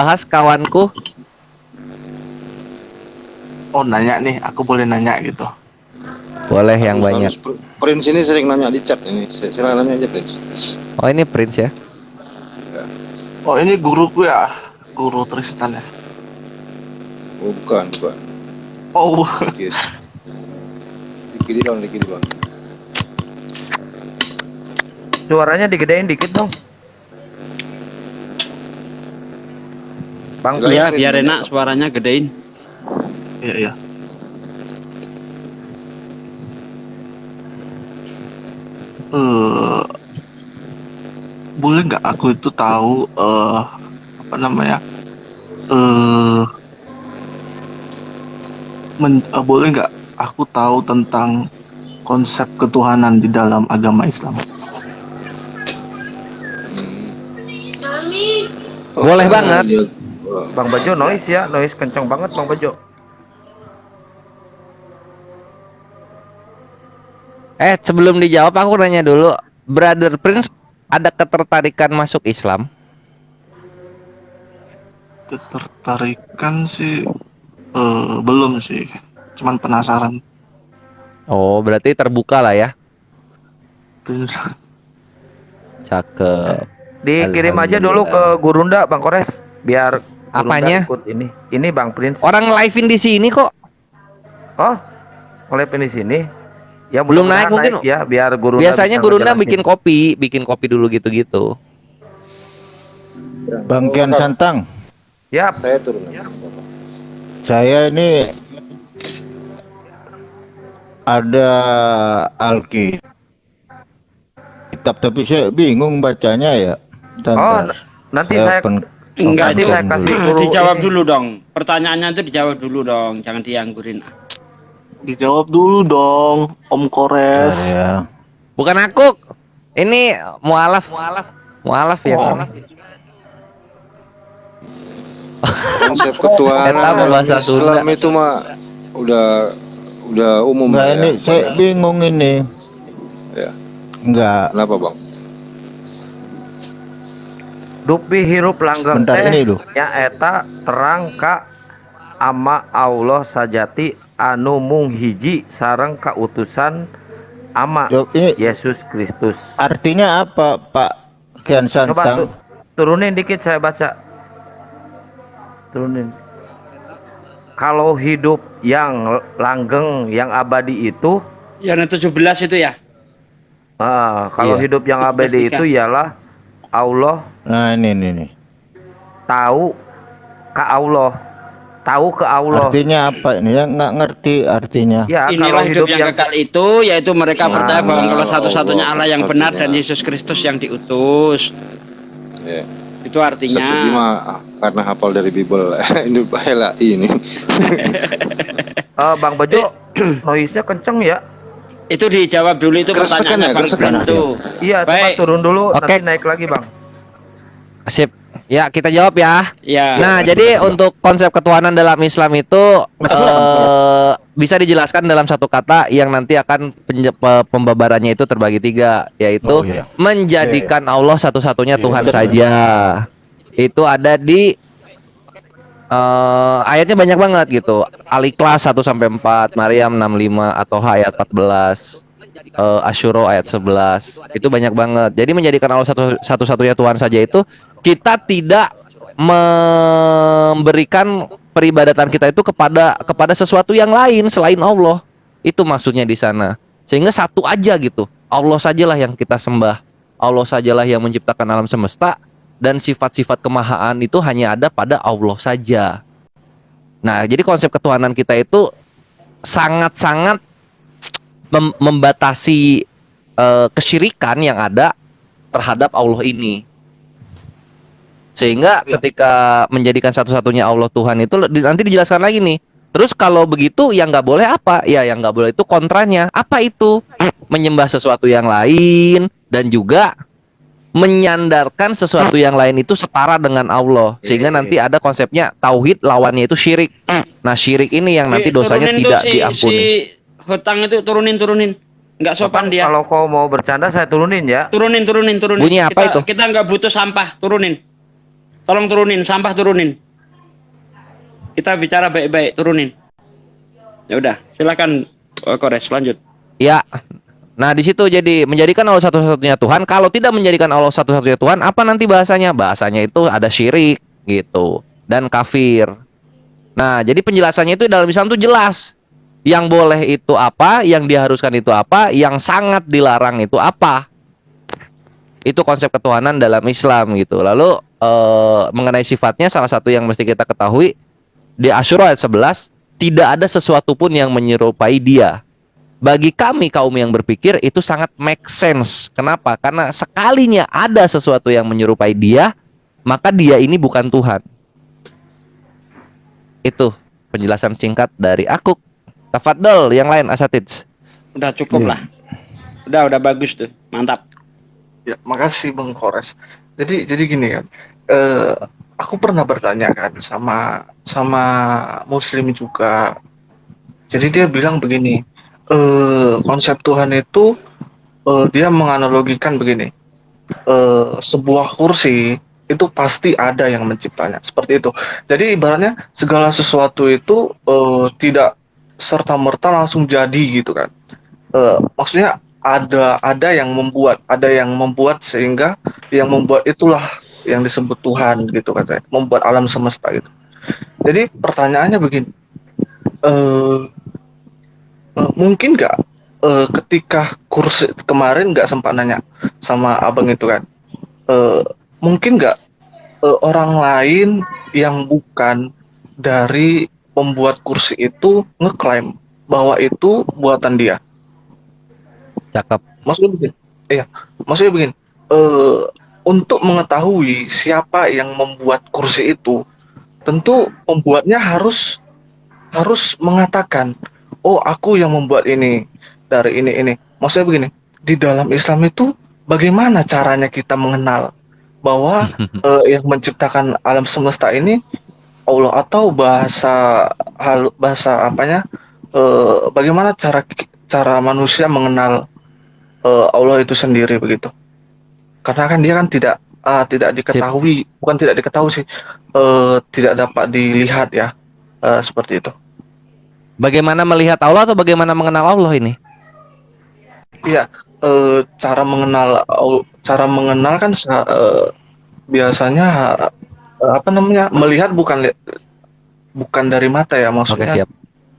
bahas kawanku. Oh nanya nih, aku boleh nanya gitu. Boleh yang banyak. Prince ini sering nanya di chat ini. Silakan nanya aja Prince. Oh ini Prince ya? Oh ini guruku ya, guru Tristan ya. Oh bukan. Oh Yes. Dikit dong. Suaranya digedein dikit dong. Bang, Iya, Biar enak suaranya gedein. iya. Boleh nggak aku itu tahu apa namanya? Boleh nggak aku tahu tentang konsep ketuhanan di dalam agama Islam? Boleh banget. Bang Bejo noise ya, noise kenceng banget Bang Bejo. Sebelum dijawab aku nanya dulu, Brother Prince ada ketertarikan masuk Islam? Ketertarikan sih belum sih, cuman penasaran. Oh, berarti terbuka lah ya. Cakep. Dikirim aja dulu ke Gurunda Bang Kores biar Gurunda Apanya? ikut ini. Ini Bang Prince. Orang live-in di sini kok. Oh, oleh di sini. Ya Belum mudah-mudahan naik mungkin ya biar Gurunda. Biasanya bisa Gurunda ngejelasin. bikin kopi dulu gitu-gitu. Bang Kian Santang, Ya, Saya turun. saya ini ada Alkitab tapi saya bingung bacanya ya. Oh, nanti saya Enggak, nanti itu saya kasih guru dijawab ini. dulu dong. Pertanyaannya itu dijawab dulu dong, jangan dianggurin. Dijawab dulu dong, Om Kores. Ya. Bukan aku. Ini mualaf yang Konsep ketuhanan Eta dalam bahasa Sunda. Islam itu mah udah umum Enggak, lah ini ya. saya bingung ini. Ya. Enggak. Kenapa Bang? Dupi hirup langgeng Bentar, ini loh. nya eta terang ka ama Allah sajati anu mung hiji sareng kautusan ama Jawab, ini Yesus Kristus. artinya apa, Pak Kian Coba Santang? turunin dikit saya baca. Turunin. Kalau hidup yang langgeng yang abadi itu Yang 17 itu ya? kalau Iya. hidup yang abadi itu ialah Allah Nah, ini. tahu ke Allah. Artinya apa ini? Ya nggak ngerti artinya. Ya, Inilah kalau hidup yang kekal itu, yaitu mereka percaya bahwa Allah satu-satunya Allah yang benar dan Yesus Kristus yang diutus. Ya. Itu artinya. Seperti mah karena hafal dari Bible. Ini bahaya ini. Bang Bejo noise-nya kenceng ya. Itu dijawab dulu itu Keresakan pertanyaannya ya, Bang keresakan. Pintu. Iya, coba Baik. turun dulu Oke. nanti naik lagi, Bang. Sip. Ya, kita jawab ya. Ya. Nah, jadi untuk konsep ketuhanan dalam Islam itu bisa dijelaskan dalam satu kata yang nanti akan pembabarannya itu terbagi 3, yaitu menjadikan Allah satu-satunya Tuhan saja. Itu ada di ayatnya banyak banget gitu. Al-Ikhlas 1-4, Maryam 65, atau ayat 14. Asyuro ayat 11. Itu banyak banget. Jadi menjadikan Allah satu-satunya Tuhan saja itu kita tidak memberikan peribadatan kita itu kepada sesuatu yang lain selain Allah. Itu maksudnya di sana. Sehingga satu aja gitu. Allah sajalah yang kita sembah. Allah sajalah yang menciptakan alam semesta, dan sifat-sifat kemahaan itu hanya ada pada Allah saja. Nah, jadi konsep ketuhanan kita itu sangat-sangat membatasi kesyirikan yang ada terhadap Allah ini. Sehingga ketika menjadikan satu-satunya Allah Tuhan itu nanti dijelaskan lagi nih. Terus kalau begitu yang nggak boleh apa? Ya yang nggak boleh itu kontranya. Apa itu? Menyembah sesuatu yang lain dan juga menyandarkan sesuatu yang lain itu setara dengan Allah. Sehingga nanti ada konsepnya tauhid, lawannya itu syirik. Nah, syirik ini yang nanti dosanya Turunin tidak tuh diampuni. Si hutang itu turunin. Nggak sopan dia. Kalau kau mau bercanda saya turunin ya. Turunin. Bunyi apa itu? Kita nggak butuh sampah, turunin. Tolong turunin, sampah turunin. Kita bicara baik-baik, turunin. Ya udah, silakan Kores lanjut. Ya. Nah, di situ jadi menjadikan Allah satu-satunya Tuhan. Kalau tidak menjadikan Allah satu-satunya Tuhan, apa nanti bahasanya? Bahasanya itu ada syirik gitu dan kafir. Nah, jadi penjelasannya itu dalam Islam itu jelas. Yang boleh itu apa, yang diharuskan itu apa, yang sangat dilarang itu apa. Itu konsep ketuhanan dalam Islam gitu. Lalu mengenai sifatnya, salah satu yang mesti kita ketahui di Asyura ayat 11, tidak ada sesuatu pun yang menyerupai Dia. Bagi kami kaum yang berpikir itu sangat make sense. Kenapa? Karena sekalinya ada sesuatu yang menyerupai Dia, maka Dia ini bukan Tuhan. Itu penjelasan singkat dari aku. Tafadhol yang lain asatids. Udah cukup lah. Udah bagus tuh. Mantap. Ya, makasih Bang Kores. Jadi gini kan. Aku pernah bertanya kan sama Muslim juga. Jadi dia bilang begini. Konsep Tuhan itu dia menganalogikan begini, sebuah kursi itu pasti ada yang menciptanya, seperti itu. Jadi ibaratnya segala sesuatu itu tidak serta-merta langsung jadi gitu kan. Maksudnya ada yang membuat sehingga yang membuat itulah yang disebut Tuhan gitu katanya, membuat alam semesta gitu. Jadi pertanyaannya begini, mungkin nggak ketika kursi kemarin nggak sempat nanya sama abang itu kan, mungkin nggak orang lain yang bukan dari pembuat kursi itu ngeklaim bahwa itu buatan dia? Cakep. Maksudnya begini, untuk mengetahui siapa yang membuat kursi itu, tentu pembuatnya harus mengatakan, oh aku yang membuat ini dari ini. Maksudnya begini, di dalam Islam itu bagaimana caranya kita mengenal bahwa yang menciptakan alam semesta ini Allah, atau bahasa apanya, bagaimana cara manusia mengenal Allah itu sendiri begitu? Karena kan dia kan tidak diketahui, bukan tidak diketahui sih, tidak dapat dilihat ya, seperti itu. Bagaimana melihat Allah atau bagaimana mengenal Allah ini? Iya, cara mengenal kan biasanya melihat bukan dari mata ya, maksudnya. Oke, siap.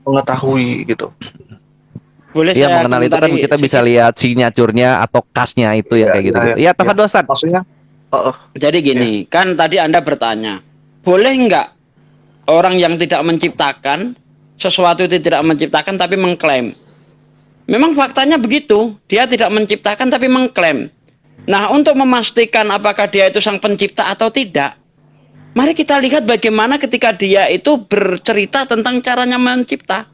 Mengetahui gitu. Boleh Iya, saya mengenal itu kan komentari kita bisa lihat signaturnya atau khasnya itu yang kayak gitu. Iya, tafadhol Ustaz. Maksudnya Jadi gini, kan tadi Anda bertanya, boleh nggak orang yang tidak menciptakan sesuatu itu tidak menciptakan tapi mengklaim? Memang faktanya begitu, dia tidak menciptakan tapi mengklaim. Nah, untuk memastikan apakah dia itu sang pencipta atau tidak, mari kita lihat bagaimana ketika dia itu bercerita tentang caranya mencipta.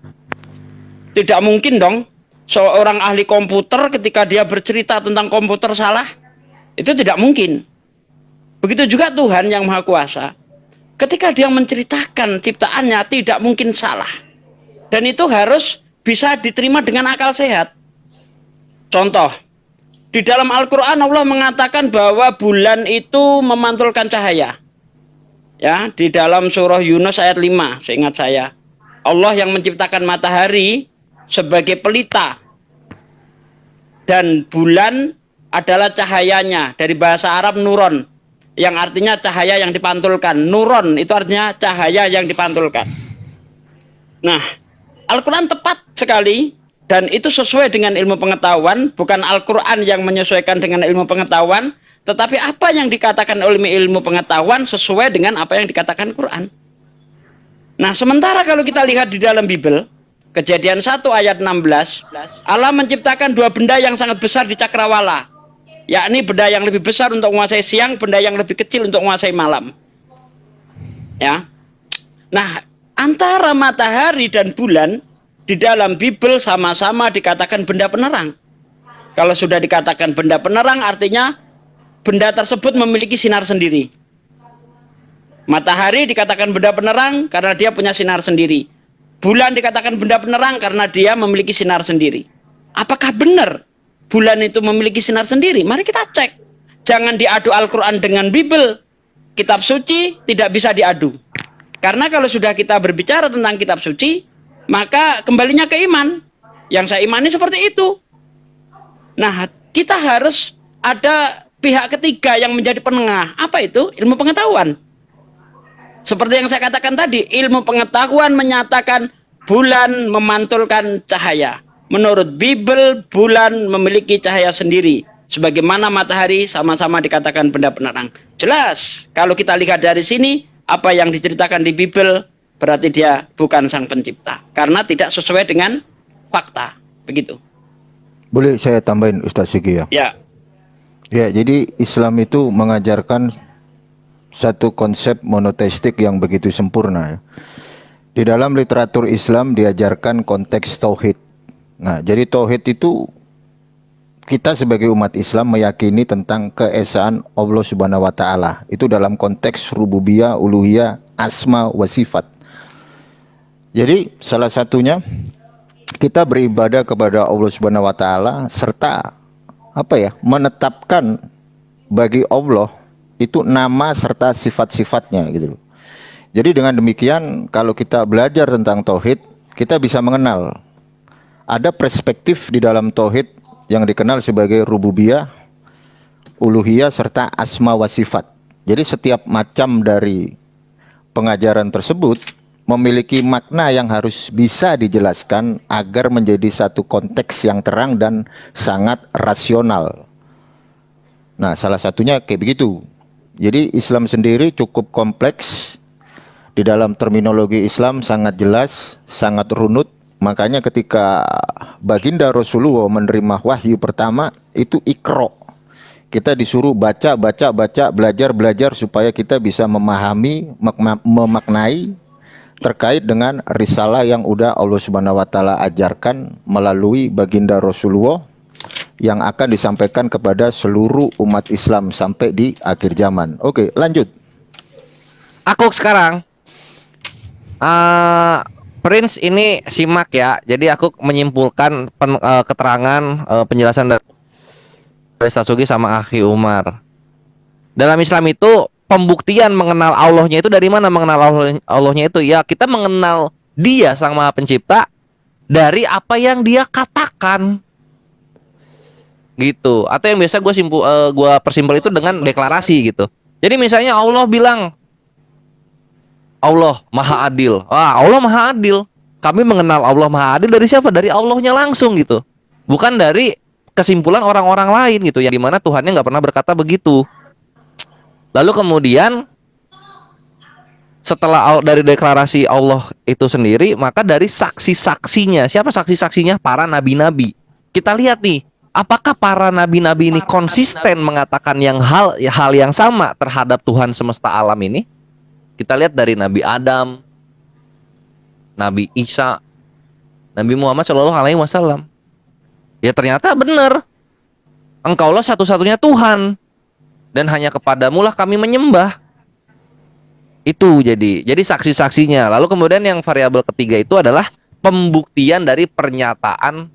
Tidak mungkin dong seorang ahli komputer ketika dia bercerita tentang komputer salah. Itu tidak mungkin. Begitu juga Tuhan yang Maha Kuasa. Ketika dia menceritakan ciptaannya tidak mungkin salah. Dan itu harus bisa diterima dengan akal sehat. Contoh, di dalam Al-Quran Allah mengatakan bahwa bulan itu memantulkan cahaya. Ya, di dalam surah Yunus ayat 5, seingat saya. Allah yang menciptakan matahari sebagai pelita. Dan bulan adalah cahayanya, dari bahasa Arab nuron, yang artinya cahaya yang dipantulkan. Nuron itu artinya cahaya yang dipantulkan. Nah, Al-Quran tepat sekali, dan itu sesuai dengan ilmu pengetahuan. Bukan Al-Quran yang menyesuaikan dengan ilmu pengetahuan, tetapi apa yang dikatakan oleh ilmu pengetahuan sesuai dengan apa yang dikatakan Quran. Nah, sementara kalau kita lihat di dalam Bible, Kejadian 1 ayat 16, Allah menciptakan dua benda yang sangat besar di cakrawala, yakni benda yang lebih besar untuk menguasai siang, benda yang lebih kecil untuk menguasai malam. Ya. Nah, antara matahari dan bulan di dalam Bible sama-sama dikatakan benda penerang. Kalau sudah dikatakan benda penerang, artinya benda tersebut memiliki sinar sendiri. Matahari dikatakan benda penerang karena dia punya sinar sendiri. Bulan dikatakan benda penerang karena dia memiliki sinar sendiri. Apakah benar bulan itu memiliki sinar sendiri? Mari kita cek. Jangan diadu Al-Quran dengan Bible. kitab suci tidak bisa diadu. Karena kalau sudah kita berbicara tentang kitab suci, maka kembalinya ke iman. Yang saya imani seperti itu. Nah, kita harus ada pihak ketiga yang menjadi penengah. Apa itu? Ilmu pengetahuan. Seperti yang saya katakan tadi, ilmu pengetahuan menyatakan bulan memantulkan cahaya. Menurut Bible, bulan memiliki cahaya sendiri. Sebagaimana matahari sama-sama dikatakan benda penerang. Jelas, kalau kita lihat dari sini, apa yang diceritakan di Bible, berarti dia bukan sang pencipta. Karena tidak sesuai dengan fakta. Begitu. Boleh saya tambahin Ustaz Sigi ya? Ya. Ya, jadi Islam itu mengajarkan satu konsep monoteistik yang begitu sempurna ya. Di dalam literatur Islam diajarkan konteks tauhid. Nah, jadi tauhid itu kita sebagai umat Islam meyakini tentang keesaan Allah Subhanahu wa taala. Itu dalam konteks rububiyah, uluhiyah, asma wa sifat. Jadi salah satunya kita beribadah kepada Allah Subhanahu wa taala serta menetapkan bagi Allah itu nama serta sifat-sifatnya gitu loh. Jadi dengan demikian kalau kita belajar tentang tauhid, kita bisa mengenal ada perspektif di dalam tauhid yang dikenal sebagai rububiyah, uluhiyah serta asma wa sifat. Jadi setiap macam dari pengajaran tersebut memiliki makna yang harus bisa dijelaskan agar menjadi satu konteks yang terang dan sangat rasional. Nah, salah satunya kayak begitu. Jadi Islam sendiri cukup kompleks. Di dalam terminologi Islam sangat jelas, sangat runut. Makanya ketika baginda Rasulullah menerima wahyu pertama itu Iqra. Kita disuruh baca, belajar supaya kita bisa memahami, memaknai terkait dengan risalah yang udah Allah Subhanahu wa taala ajarkan melalui baginda Rasulullah yang akan disampaikan kepada seluruh umat Islam sampai di akhir zaman. Oke, lanjut. Aku sekarang Prince ini simak ya. Jadi aku menyimpulkan keterangan penjelasan dari Ustaz Sugi sama Akhi Umar. Dalam Islam itu pembuktian mengenal Allahnya itu dari mana? Mengenal Allahnya itu ya kita mengenal Dia Sang Maha Pencipta dari apa yang Dia katakan, gitu. Atau yang biasa gue persimpel itu dengan deklarasi gitu. Jadi misalnya Allah bilang Allah Maha Adil. Allah Maha Adil. Kami mengenal Allah Maha Adil dari siapa? Dari Allahnya langsung gitu. Bukan dari kesimpulan orang-orang lain gitu. Yang dimana Tuhannya nggak pernah berkata begitu. Lalu kemudian setelah dari deklarasi Allah itu sendiri, maka dari saksi-saksinya. Siapa saksi-saksinya? Para nabi-nabi. Kita lihat nih, apakah para nabi-nabi ini konsisten mengatakan hal yang sama terhadap Tuhan semesta alam ini? Kita lihat dari Nabi Adam, Nabi Isa, Nabi Muhammad SAW. Ya ternyata benar. Engkaulah satu-satunya Tuhan. Dan hanya kepadamu lah kami menyembah. Itu jadi saksi-saksinya. Lalu kemudian yang variabel ketiga itu adalah pembuktian dari pernyataan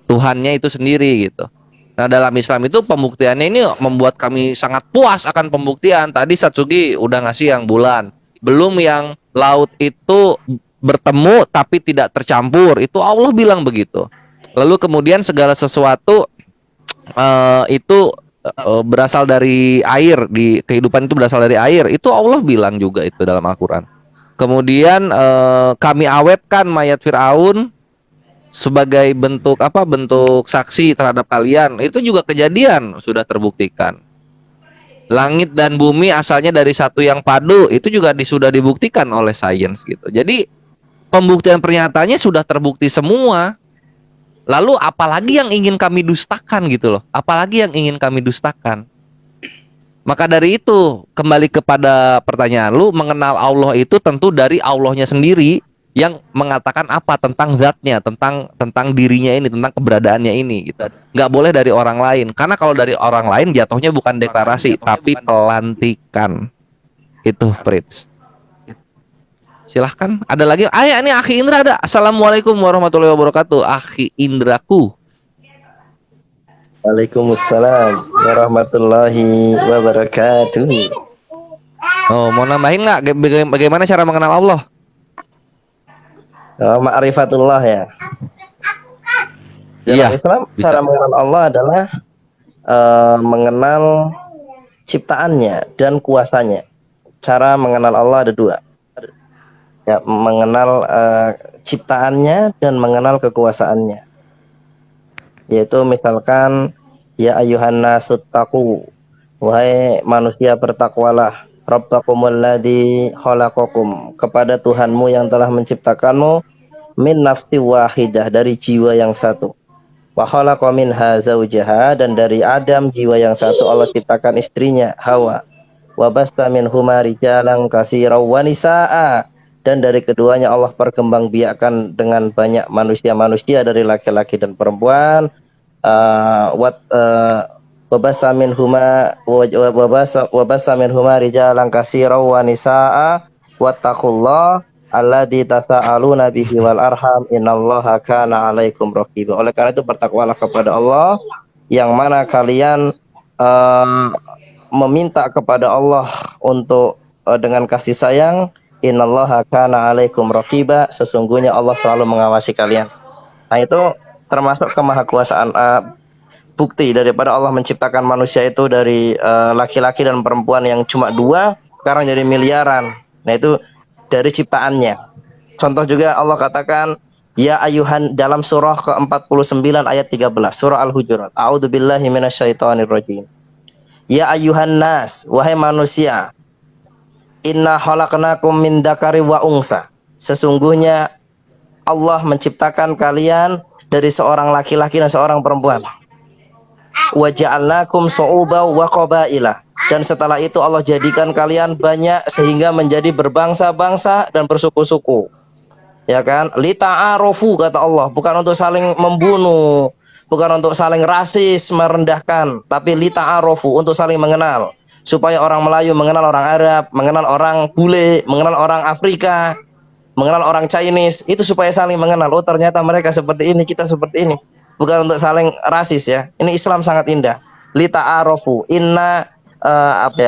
Tuhannya itu sendiri gitu. Nah dalam Islam itu pembuktiannya ini membuat kami sangat puas akan pembuktian. Tadi Satsugi udah ngasih yang bulan. Belum yang laut itu bertemu tapi tidak tercampur. Itu Allah bilang begitu. Lalu kemudian segala sesuatu itu berasal dari air, di kehidupan itu berasal dari air, itu Allah bilang juga itu dalam Al-Quran. Kemudian kami awetkan mayat Fir'aun sebagai bentuk saksi terhadap kalian, itu juga kejadian, sudah terbuktikan. Langit dan bumi asalnya dari satu yang padu, itu juga sudah dibuktikan oleh sains gitu. Jadi pembuktian pernyataannya sudah terbukti semua. Lalu apalagi yang ingin kami dustakan gitu loh. Apalagi yang ingin kami dustakan. Maka dari itu kembali kepada pertanyaan lu, mengenal Allah itu tentu dari Allahnya sendiri yang mengatakan apa tentang zatnya, tentang dirinya ini, tentang keberadaannya ini gitu. Nggak boleh dari orang lain. Karena kalau dari orang lain jatuhnya bukan deklarasi tapi pelantikan. Itu Prince. Silahkan, ada lagi? Ini Akhi Indra ada. Assalamualaikum warahmatullahi wabarakatuh. Akhi Indraku. Waalaikumsalam warahmatullahi wabarakatuh. Oh, mau nambahin nggak bagaimana cara mengenal Allah? Ma'rifatullah ya. Dalam Iya, Islam bisa. cara mengenal Allah adalah mengenal ciptaannya dan kuasanya. Cara mengenal Allah ada dua. Ya, mengenal ciptaannya dan mengenal kekuasaannya. Yaitu misalkan ya ayuhan nasuttaqu, wahai manusia bertakwalah, rabbakumul ladzi khalaqakum, kepada Tuhanmu yang telah menciptakanmu, min nafsi wahidah, dari jiwa yang satu. Wa khalaqa minha zaujaha, dan dari Adam jiwa yang satu Allah ciptakan istrinya Hawa. Wa basta minhuma rijalan katsiran wa nisaa, dan dari keduanya Allah perkembangbiakkan dengan banyak manusia-manusia dari laki-laki dan perempuan. Wa basta minhuma rijalan katsiran wa nisaa wattaqullah alladzi tasaaluna bihi wal arham innallaha kana 'alaikum raqiba. Oleh karena itu bertakwalah kepada Allah, yang mana kalian meminta kepada Allah untuk dengan kasih sayang. Innallaha kana 'alaikum raqiba, sesungguhnya Allah selalu mengawasi kalian. Nah, itu termasuk kemahakuasaan, bukti daripada Allah menciptakan manusia itu dari laki-laki dan perempuan yang cuma dua, sekarang jadi miliaran. Nah, itu dari ciptaannya. Contoh juga Allah katakan ya ayuhan, dalam surah ke-49 ayat 13, surah Al-Hujurat. A'udzubillahi minasyaitonirrajim. Ya ayuhan nas, wahai manusia, inna khalaqnakum min dzakari wa unsa, sesungguhnya Allah menciptakan kalian dari seorang laki-laki dan seorang perempuan. Wa ja'alnakum syu'uban wa qabaila, dan setelah itu Allah jadikan kalian banyak sehingga menjadi berbangsa-bangsa dan bersuku-suku. Ya kan? Lita'arofu, kata Allah, bukan untuk saling membunuh, bukan untuk saling rasis merendahkan, tapi lita'arofu, untuk saling mengenal, supaya orang Melayu mengenal orang Arab, mengenal orang bule, mengenal orang Afrika, mengenal orang Chinese, itu supaya saling mengenal. Oh, ternyata mereka seperti ini, kita seperti ini. Bukan untuk saling rasis ya. Ini Islam sangat indah. Lita'arofu,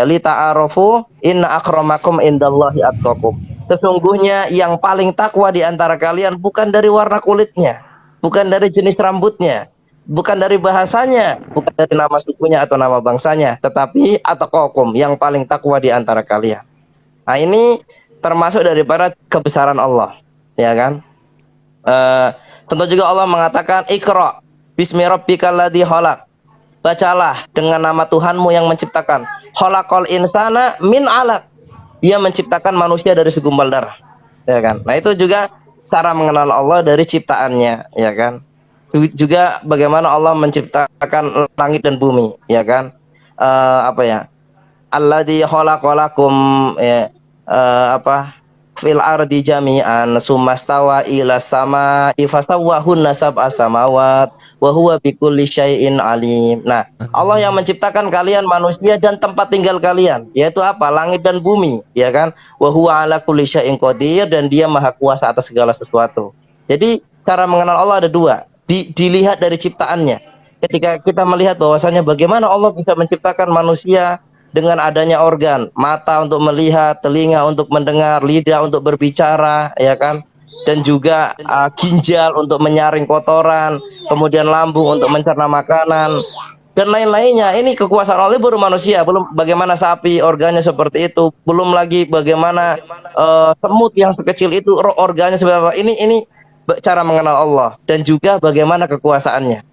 lita'arofu inna akramakum indallahi atqakum. Sesungguhnya yang paling takwa di antara kalian bukan dari warna kulitnya, bukan dari jenis rambutnya, bukan dari bahasanya, bukan dari nama sukunya atau nama bangsanya, tetapi atqakum, yang paling takwa di antara kalian. Nah, ini termasuk daripada kebesaran Allah, ya kan? Tentu juga Allah mengatakan Iqra bismi rabbikal ladzi khalaq, bacalah dengan nama Tuhanmu yang menciptakan. Khalaqal insana min 'alaq, dia menciptakan manusia dari segumpal darah, ya kan? Nah, itu juga cara mengenal Allah dari ciptaannya, ya kan? Juga bagaimana Allah menciptakan langit dan bumi, ya kan? Alladzi khalaqalakum, ya, fil ardi jami'an sumastawa ila sama ifasawwahunna sab'a samawat wa huwa bikulli syai'in alim. Nah, Allah yang menciptakan kalian manusia dan tempat tinggal kalian, yaitu apa? Langit dan bumi, ya kan? Wa huwa ala kulli syai'in qadir, dan dia maha kuasa atas segala sesuatu. Jadi cara mengenal Allah ada dua. Dilihat dari ciptaannya. Ketika kita melihat bahwasanya bagaimana Allah bisa menciptakan manusia dengan adanya organ, mata untuk melihat, telinga untuk mendengar, lidah untuk berbicara, ya kan? Dan juga ginjal untuk menyaring kotoran, kemudian lambung untuk mencerna makanan, dan lain-lainnya. Ini kekuasaan Allah, baru manusia, belum bagaimana sapi organnya seperti itu, belum lagi bagaimana semut yang sekecil itu organnya seperti apa. Ini cara mengenal Allah, dan juga bagaimana kekuasaannya.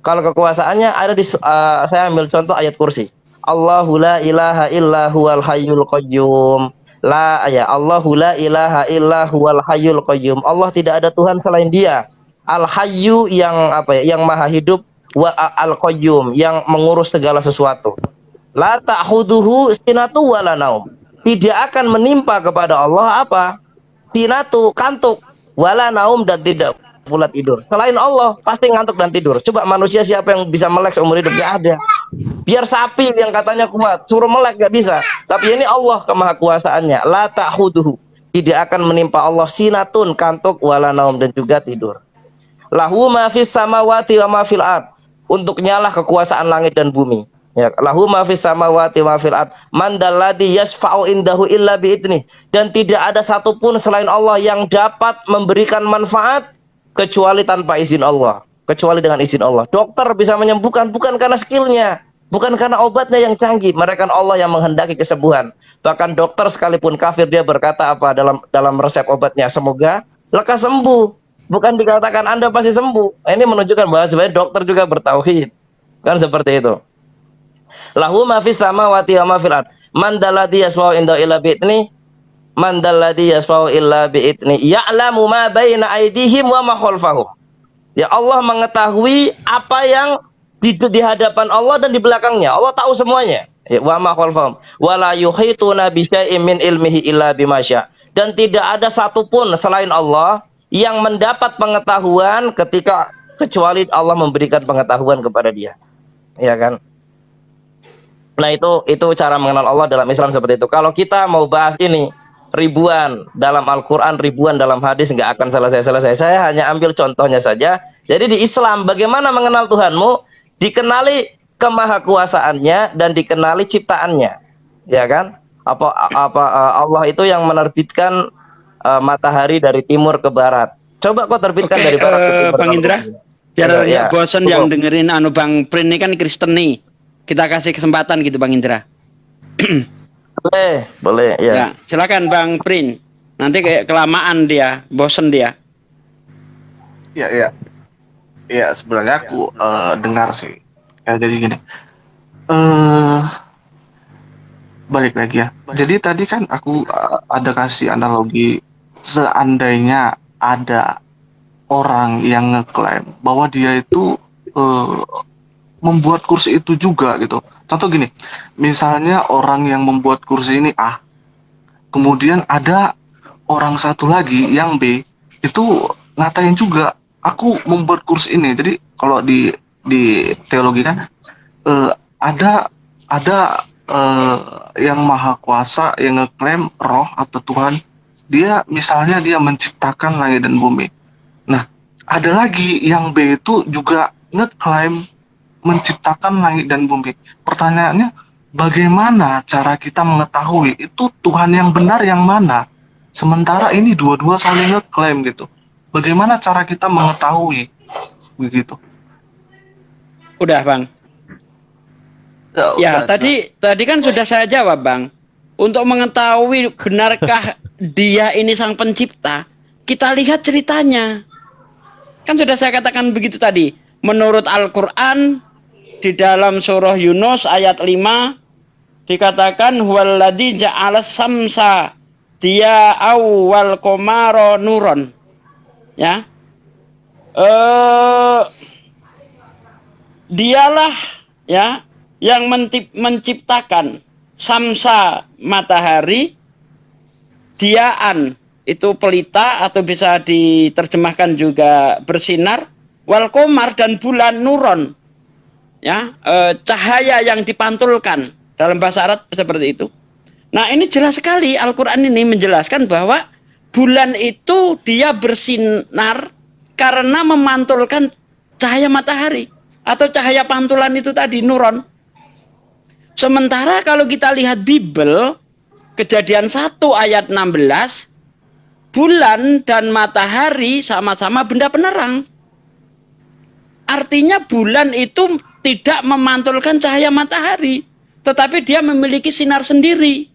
Kalau kekuasaannya ada di saya ambil contoh ayat kursi. Allahu la ilaha illa huwal hayyul qayyum. Allahu la ilaha illa huwal hayyul qayyum. Allah tidak ada Tuhan selain Dia. Al-Hayyu, yang yang maha hidup, wa al-qayyum, yang mengurus segala sesuatu. La ta'khuduhu sinatu wala naum. Tidak akan menimpa kepada Allah apa? Sinatu, kantuk, wala naum, dan tidak pula tidur. Selain Allah pasti ngantuk dan tidur. Coba manusia siapa yang bisa melek seumur hidup? Gak ada. Biar sapi yang katanya kuat, suruh melek gak bisa. Tapi ini Allah kemahakuasaannya. La ta'khuduhu, tidak akan menimpa Allah sinatun, kantuk, wala naum, dan juga tidur. Lahu ma fis samawati wa ma fil ard, untuknya lah kekuasaan langit dan bumi. Ya, lahu ma fis samawati wa fil ard. Man dalladzi yasfa'u indahu illa biidnih. Dan tidak ada satupun selain Allah yang dapat memberikan manfaat kecuali tanpa izin Allah, kecuali dengan izin Allah. Dokter bisa menyembuhkan bukan karena skillnya, bukan karena obatnya yang canggih, melainkan Allah yang menghendaki kesembuhan. Bahkan dokter sekalipun kafir dia berkata apa dalam resep obatnya, semoga lekas sembuh, bukan dikatakan Anda pasti sembuh. Ini menunjukkan bahwa sebenarnya dokter juga bertauhid. Kan seperti itu. Lahu ma fis samawati wa ma fil ard. Man dalladzi yasma'u inda illa bi'idni. Man dalladzi yasma'u illa bi'idni. Ya'lamu ma baina aydihim wa ma khalfahum. Ya, Allah mengetahui apa yang di hadapan Allah dan di belakangnya. Allah tahu semuanya. Ya, wa ma khalfahum. Wa la yuhituna bi syai'in min ilmihi illa bima syaa. Dan tidak ada satupun selain Allah yang mendapat pengetahuan kecuali Allah memberikan pengetahuan kepada dia. Ya kan? Nah, itu cara mengenal Allah dalam Islam seperti itu. Kalau kita mau bahas ini ribuan dalam Al-Quran, ribuan dalam hadis, nggak akan selesai-selesai. Saya hanya ambil contohnya saja. Jadi di Islam bagaimana mengenal Tuhanmu? Dikenali kemahakuasaannya dan dikenali ciptaannya, ya kan? Allah itu yang menerbitkan matahari dari timur ke barat. Coba kau terbitkan dari barat ke timur. Bang Indra, biar ya, bosan yang dengerin Bang Prin ini kan Kristen nih. Kita kasih kesempatan gitu Bang Indra. Boleh ya. Ya, silakan Bang Prin. Nanti kayak kelamaan dia, bosen dia. Ya, sebenarnya aku dengar sih. Ya, jadi gini. Balik lagi ya. Jadi tadi kan aku ada kasih analogi, seandainya ada orang yang ngeklaim bahwa dia itu membuat kursi itu juga gitu. Contoh gini, misalnya orang yang membuat kursi ini A, kemudian ada orang satu lagi yang B, itu ngatain juga, aku membuat kursi ini. Jadi kalau di teologi kan ada yang maha kuasa yang ngeklaim roh atau Tuhan, dia misalnya dia menciptakan langit dan bumi. Nah, ada lagi yang B itu juga ngeklaim menciptakan langit dan bumi. Pertanyaannya, bagaimana cara kita mengetahui itu Tuhan yang benar yang mana? Sementara ini dua-dua saling ngeklaim gitu. Bagaimana cara kita mengetahui begitu? Udah Bang. Ya, tadi kan sudah saya jawab Bang. Untuk mengetahui benarkah dia ini sang pencipta, kita lihat ceritanya. Kan sudah saya katakan begitu tadi. Menurut Al-Quran, di dalam surah Yunus ayat 5 dikatakan huwaladzi ja'ala samsa dia awal qamara nuron. Ya. Dialah ya yang menciptakan samsa matahari, diaan itu pelita atau bisa diterjemahkan juga bersinar, wal qamar dan bulan nuron. Ya, cahaya yang dipantulkan dalam bahasa Arab seperti itu. Nah, ini jelas sekali Al-Quran ini menjelaskan bahwa bulan itu dia bersinar karena memantulkan cahaya matahari atau cahaya pantulan itu tadi, nuron. Sementara kalau kita lihat Bible, Kejadian 1 ayat 16, bulan dan matahari sama-sama benda penerang. Artinya bulan itu tidak memantulkan cahaya matahari, tetapi dia memiliki sinar sendiri.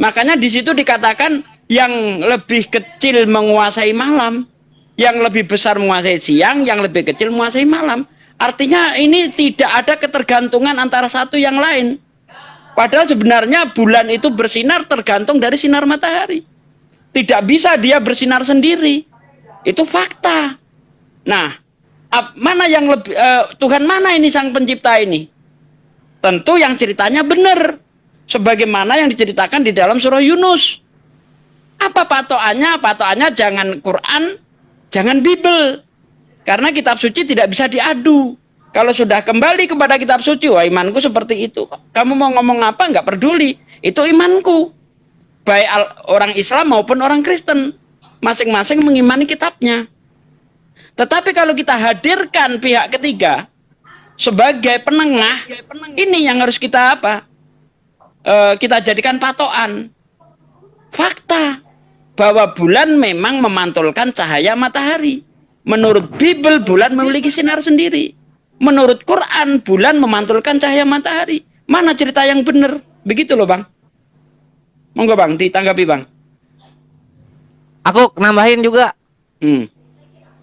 Makanya di situ dikatakan yang lebih kecil menguasai malam, yang lebih besar menguasai siang, yang lebih kecil menguasai malam. Artinya ini tidak ada ketergantungan antara satu yang lain. Padahal sebenarnya bulan itu bersinar tergantung dari sinar matahari. Tidak bisa dia bersinar sendiri. Itu fakta. Nah, mana yang lebih Tuhan mana ini sang pencipta ini? Tentu yang ceritanya benar, sebagaimana yang diceritakan di dalam surah Yunus. Apa patokannya? Patokannya jangan Quran, jangan Bible, karena kitab suci tidak bisa diadu. Kalau sudah kembali kepada kitab suci, wah imanku seperti itu. Kamu mau ngomong apa nggak peduli, itu imanku. Baik orang Islam maupun orang Kristen, masing-masing mengimani kitabnya. Tetapi kalau kita hadirkan pihak ketiga, sebagai penengah, ini yang harus kita apa? Kita jadikan patokan. Fakta bahwa bulan memang memantulkan cahaya matahari. Menurut Bible, bulan memiliki sinar sendiri. Menurut Quran, bulan memantulkan cahaya matahari. Mana cerita yang benar? Begitu loh, Bang. Monggo, Bang, ditanggapi, Bang. Aku nambahin juga.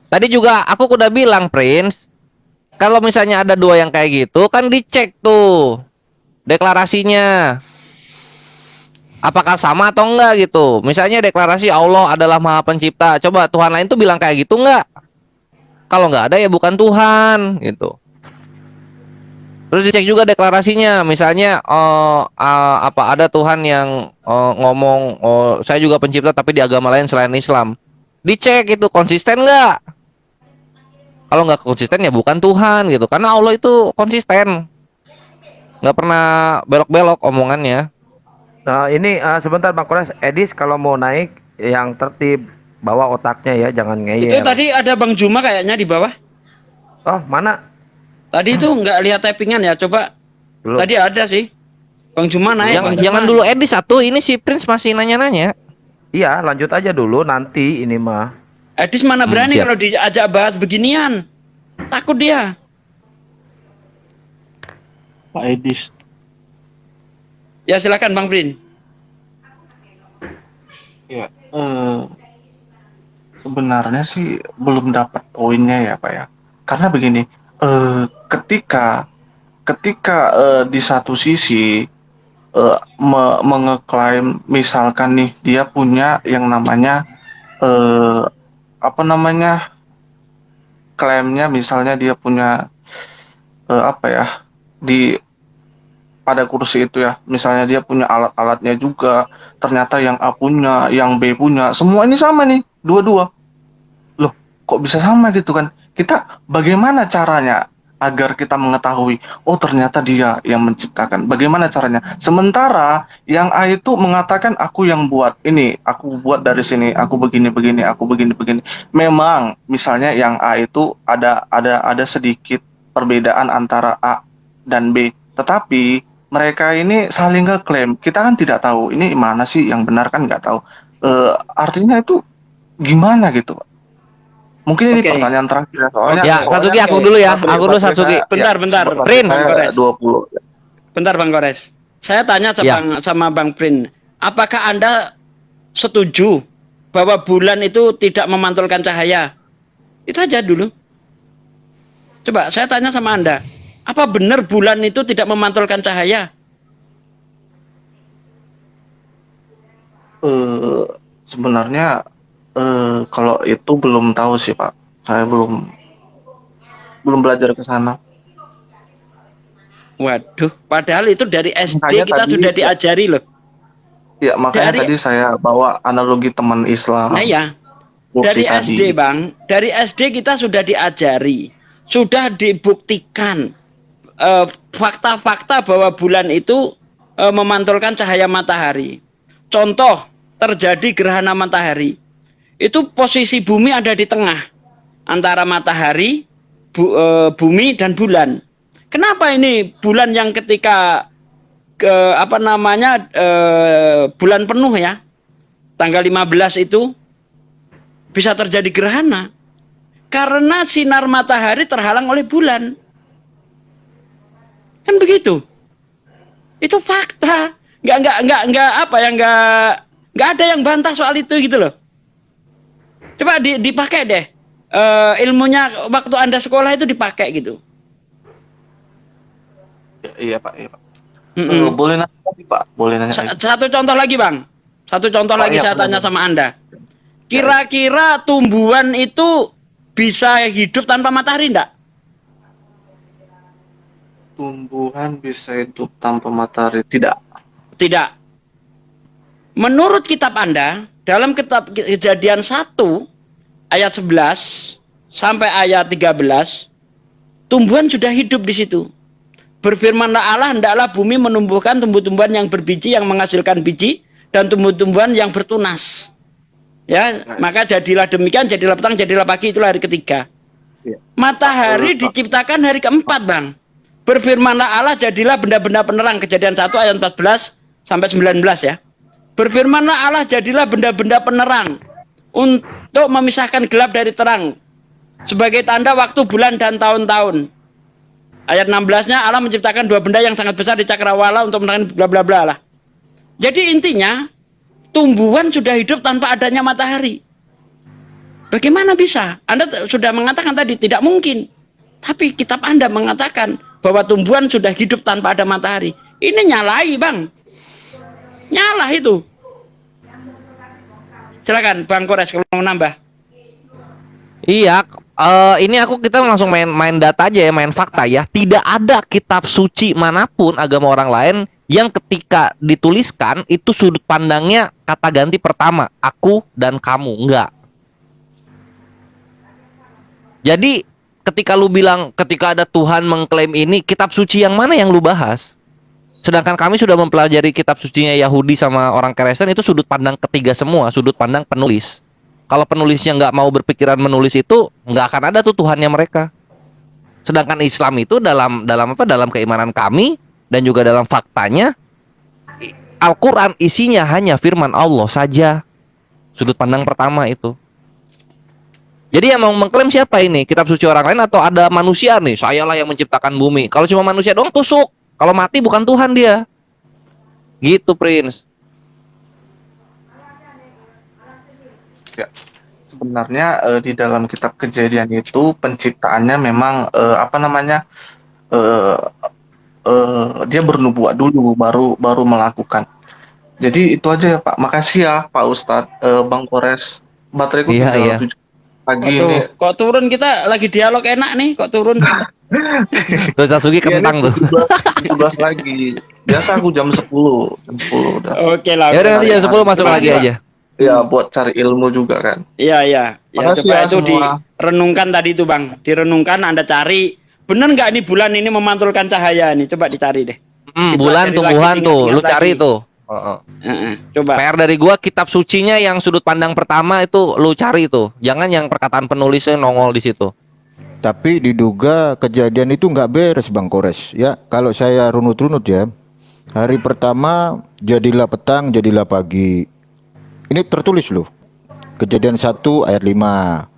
Tadi juga aku udah bilang, Prince, kalau misalnya ada dua yang kayak gitu, kan dicek tuh deklarasinya. Apakah sama atau enggak gitu. Misalnya deklarasi Allah adalah Maha Pencipta. Coba Tuhan lain tuh bilang kayak gitu enggak? Kalau enggak ada ya bukan Tuhan gitu. Terus dicek juga deklarasinya. Misalnya apa ada Tuhan yang ngomong saya juga pencipta tapi di agama lain selain Islam. Dicek itu konsisten enggak? Kalau nggak konsisten ya bukan Tuhan gitu. Karena Allah itu konsisten. Nggak pernah belok-belok omongannya. Nah, ini sebentar Bang Kores, Edis kalau mau naik yang tertib, bawa otaknya ya, jangan ngeyel. Itu tadi ada Bang Juma kayaknya di bawah. Oh, mana? Tadi itu nggak lihat tappingan ya, coba. Belum. Tadi ada sih. Bang Juma naik. Jangan, Bang Juma. jangan dulu Edis satu. Ini si Prince masih nanya-nanya. Iya, lanjut aja dulu nanti ini mah. Edis mana berani siap. kalau diajak bahas beginian. Takut dia. Pak Edis. Ya silakan Bang Prin. Ya, sebenarnya sih belum dapat poinnya ya Pak ya. Karena begini, ketika di satu sisi mengeklaim misalkan nih dia punya yang namanya apa namanya klaimnya misalnya dia punya apa ya di pada kursi itu ya, misalnya dia punya alat-alatnya juga, ternyata yang A punya, yang B punya, semua ini sama nih, dua-dua. Loh, kok bisa sama gitu kan? Kita bagaimana caranya agar kita mengetahui, oh ternyata dia yang menciptakan. Bagaimana caranya? Sementara yang A itu mengatakan aku yang buat ini, aku buat dari sini, aku begini, aku begini. Memang misalnya yang A itu ada sedikit perbedaan antara A dan B, tetapi mereka ini saling ngeklaim. Kita kan tidak tahu ini mana sih yang benar kan nggak tahu. Artinya itu gimana gitu, Pak? Mungkin ini Oke. pertanyaan terakhir ya, soalnya. Ya, Satsuki aku dulu ya. Aku dulu Satsuki. Bentar. Prince. Saya Kores. 20. Bentar Bang Kores. Saya tanya sama Bang Prin. Apakah Anda setuju bahwa bulan itu tidak memantulkan cahaya? Itu aja dulu. Coba saya tanya sama Anda. Apa benar bulan itu tidak memantulkan cahaya? Sebenarnya kalau itu belum tahu sih Pak. Saya belum belajar ke sana. Waduh, padahal itu dari SD Makanya kita tadi- sudah diajari loh. Ya makanya Dari- tadi saya bawa analogi teman Islam. Nah ya, kursi dari tadi. SD Bang, dari SD kita sudah diajari, sudah dibuktikan fakta-fakta bahwa bulan itu memantulkan cahaya matahari. Contoh, terjadi gerhana matahari. Itu posisi bumi ada di tengah antara matahari, bumi dan bulan. Kenapa ini bulan yang ketika bulan penuh ya, tanggal 15 itu bisa terjadi gerhana? Karena sinar matahari terhalang oleh bulan. Kan begitu. Itu fakta. Nggak ada yang bantah soal itu gitu loh. Coba dipakai deh. Ilmunya waktu Anda sekolah itu dipakai gitu. Iya Pak. Mm-mm. Boleh nanya lagi Pak? Boleh nanya lagi. Satu contoh lagi Bang. Satu contoh Oh, lagi iya, saya boleh. tanya sama Anda. Kira-kira tumbuhan itu bisa hidup tanpa matahari enggak? Tumbuhan bisa hidup tanpa matahari? Tidak. Tidak. Menurut kitab Anda, dalam kitab Kejadian 1 ayat 11 sampai ayat 13, tumbuhan sudah hidup di situ. Berfirmanlah Allah, hendaklah bumi menumbuhkan tumbuh-tumbuhan yang berbiji, yang menghasilkan biji, dan tumbuh-tumbuhan yang bertunas. Ya, maka jadilah demikian, jadilah petang, jadilah pagi, itulah hari ketiga. Iya. Matahari diciptakan hari keempat, Bang. Berfirmanlah Allah, jadilah benda-benda penerang. Kejadian 1 ayat 14 sampai 19 ya. Berfirmanlah Allah, jadilah benda-benda penerang untuk memisahkan gelap dari terang, sebagai tanda waktu, bulan, dan tahun-tahun. Ayat 16-nya Allah menciptakan dua benda yang sangat besar di cakrawala untuk menerangkan bla bla bla lah. Jadi intinya, tumbuhan sudah hidup tanpa adanya matahari. Bagaimana bisa? Anda sudah mengatakan tadi tidak mungkin. Tapi kitab Anda mengatakan bahwa tumbuhan sudah hidup tanpa ada matahari. Ini nyalai, Bang. Nyalah itu. Silakan Bang Kores kalau mau nambah. Iya, ini kita langsung main data aja ya, main fakta ya. Tidak ada kitab suci manapun agama orang lain yang ketika dituliskan itu sudut pandangnya kata ganti pertama, aku dan kamu, enggak. Jadi ketika lu bilang ketika ada Tuhan mengklaim ini, kitab suci yang mana yang lu bahas? Sedangkan kami sudah mempelajari kitab sucinya Yahudi sama orang Kristen, itu sudut pandang ketiga semua, sudut pandang penulis. Kalau penulisnya nggak mau berpikiran menulis itu, nggak akan ada tuh Tuhannya mereka. Sedangkan Islam itu dalam keimanan kami dan juga dalam faktanya, Al-Quran isinya hanya firman Allah saja. Sudut pandang pertama itu. Jadi yang mau mengklaim siapa ini? Kitab suci orang lain atau ada manusia nih? Sayalah yang menciptakan bumi. Kalau cuma manusia doang tusuk. Kalau mati bukan Tuhan dia. Gitu, Prince. Ya, sebenarnya di dalam kitab Kejadian itu penciptaannya memang dia bernubuat dulu baru melakukan. Jadi itu aja ya Pak. Makasih ya Pak Ustadz, Bang Kores. Bateraiku Iya, tinggal iya. 7 pagi ini. Kok turun, kita lagi dialog enak nih, kok turun. Terus Satsuki Iya, kentang ini tuh. 17 lagi. Biasa aku jam 10 udah. Oke lah. Ya udah nanti jam 10 masuk Terima lagi kasih, aja. Ya buat cari ilmu juga kan. Iya, iya. Ya, Makasih coba ya itu semua. direnungkan tadi itu Bang. Direnungkan, Anda cari. Bener nggak ini bulan ini memantulkan cahaya nih? Coba dicari deh. Bulan Dipelajari tumbuhan lagi, tuh, diingat-ingat lu cari lagi. tuh. Coba. PR dari gua kitab sucinya yang sudut pandang pertama itu lu cari tuh. Jangan yang perkataan penulisnya nongol di situ. Tapi diduga kejadian itu nggak beres Bang Kores ya. Kalau saya runut-runut ya, hari pertama jadilah petang, jadilah pagi. Ini tertulis loh. Kejadian 1 ayat 5.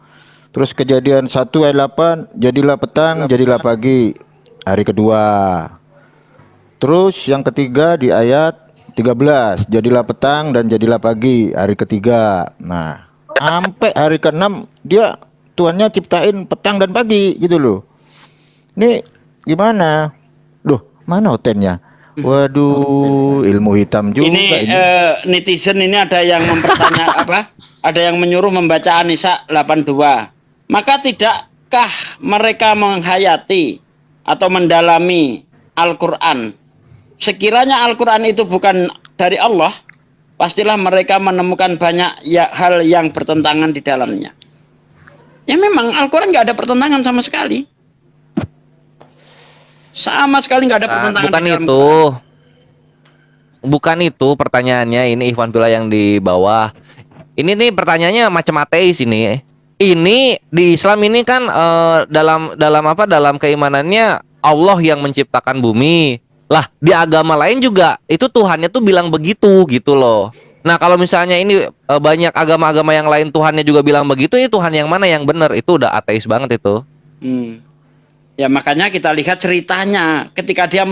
Terus kejadian 1 ayat 8, jadilah petang, jadilah pagi. Hari kedua. Terus yang ketiga di ayat 13, jadilah petang dan jadilah pagi. Hari ketiga. Nah, sampai hari ke-6 dia Tuhannya ciptain petang dan pagi gitu loh. Ini gimana? Loh, mana hotennya? Waduh, ilmu hitam juga Ini netizen ini ada yang mempertanya apa? Ada yang menyuruh membaca An-Nisa 82. Maka tidakkah mereka menghayati atau mendalami Al-Qur'an? Sekiranya Al-Qur'an itu bukan dari Allah, pastilah mereka menemukan banyak hal yang bertentangan di dalamnya. Ya memang Al-Quran nggak ada pertentangan sama sekali. Sama sekali nggak ada pertentangan Bukan di dalam itu. Quran. Bukan itu pertanyaannya. Ini Ikhwan Fillah yang di bawah. Ini nih pertanyaannya macam ateis ini. Ini di Islam ini kan dalam keimanannya Allah yang menciptakan bumi. Lah, di agama lain juga itu Tuhannya tuh bilang begitu gitu loh. Nah, kalau misalnya ini banyak agama-agama yang lain Tuhannya juga bilang begitu, ini Tuhan yang mana yang benar? Itu udah ateis banget itu. Ya makanya kita lihat ceritanya ketika dia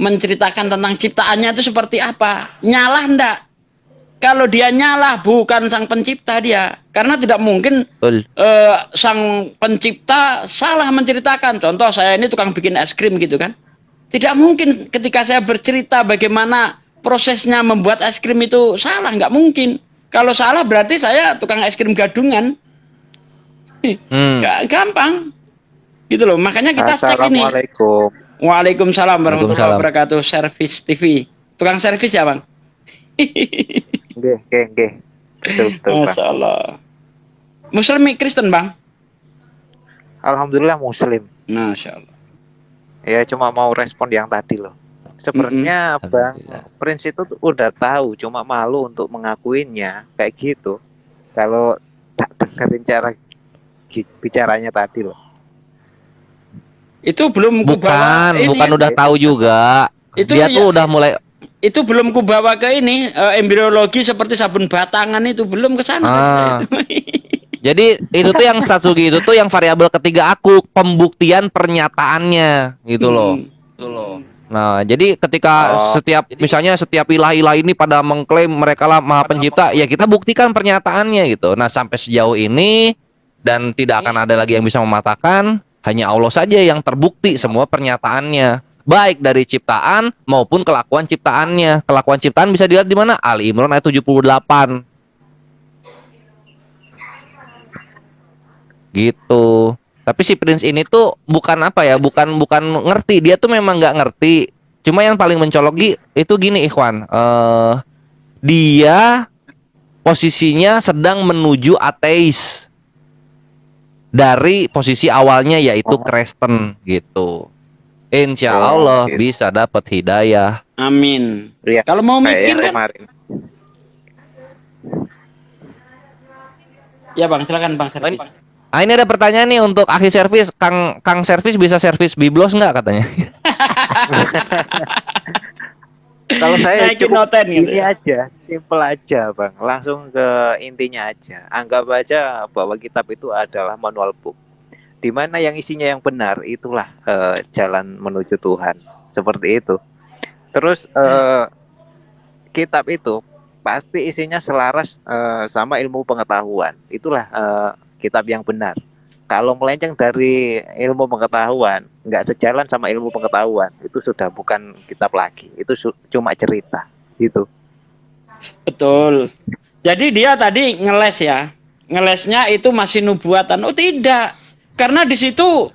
menceritakan tentang ciptaannya itu seperti apa. Nyalah ndak? Kalau dia nyalah bukan sang pencipta dia. Karena tidak mungkin sang pencipta salah menceritakan. Contoh saya ini tukang bikin es krim gitu kan. Tidak mungkin ketika saya bercerita bagaimana prosesnya membuat es krim itu salah, nggak mungkin. Kalau salah berarti saya tukang es krim gadungan. Gampang. Gitu loh. Makanya kita cek ini. Assalamualaikum. Waalaikumsalam warahmatullahi wabarakatuh. Servis TV. Tukang servis ya, Bang? Nggih. Betul, Masya Allah. Muslim Kristen, Bang? Alhamdulillah Muslim. Masya Allah. Ya cuma mau respon yang tadi loh. Sebenarnya Bang Prince itu udah tahu, cuma malu untuk mengakuinya kayak gitu. Kalau tak dengerin cara bicaranya tadi loh. Itu belum kubawa ini. Bukan udah tahu juga. Itu Dia ya- tuh udah mulai Itu belum kubawa ke ini embriologi seperti sabun batangan itu belum ke sana. Ah. Jadi itu tuh yang Satsugi itu tuh yang variabel ketiga aku, pembuktian pernyataannya gitu loh. Nah, jadi ketika misalnya setiap ilah-ilah ini pada mengklaim mereka lah Maha Pencipta, ya kita buktikan pernyataannya gitu. Nah, sampai sejauh ini dan tidak akan ada lagi yang bisa mematahkan, hanya Allah saja yang terbukti semua pernyataannya, baik dari ciptaan maupun kelakuan ciptaannya. Kelakuan ciptaan bisa dilihat di mana? Ali Imran ayat 78. Gitu. Tapi si Prince ini tuh bukan apa ya, bukan ngerti, dia tuh memang nggak ngerti. Cuma yang paling mencolok itu gini Ikhwan, dia posisinya sedang menuju ateis dari posisi awalnya yaitu Kristen gitu. Insya Allah gitu. bisa dapat hidayah. Amin. Iya, Kalau mau kayak mikir yang kan, kemarin. ya Bang, silakan Bang Servis. Ah, ini ada pertanyaan nih untuk Akhi Servis, Kang Servis bisa servis biblos nggak katanya? Kalau saya Naikin cukup noten gitu ini ya. aja, simple aja bang, langsung ke intinya aja. Anggap aja bahwa kitab itu adalah manual book, di mana yang isinya yang benar itulah jalan menuju Tuhan, seperti itu. Terus kitab itu pasti isinya selaras sama ilmu pengetahuan, itulah kitab yang benar. Kalau melenceng dari ilmu pengetahuan, nggak sejalan sama ilmu pengetahuan, itu sudah bukan kitab lagi, itu cuma cerita, gitu. Betul. Jadi dia tadi ngeles ya. Ngelesnya itu masih nubuatan. Oh tidak. Karena di situ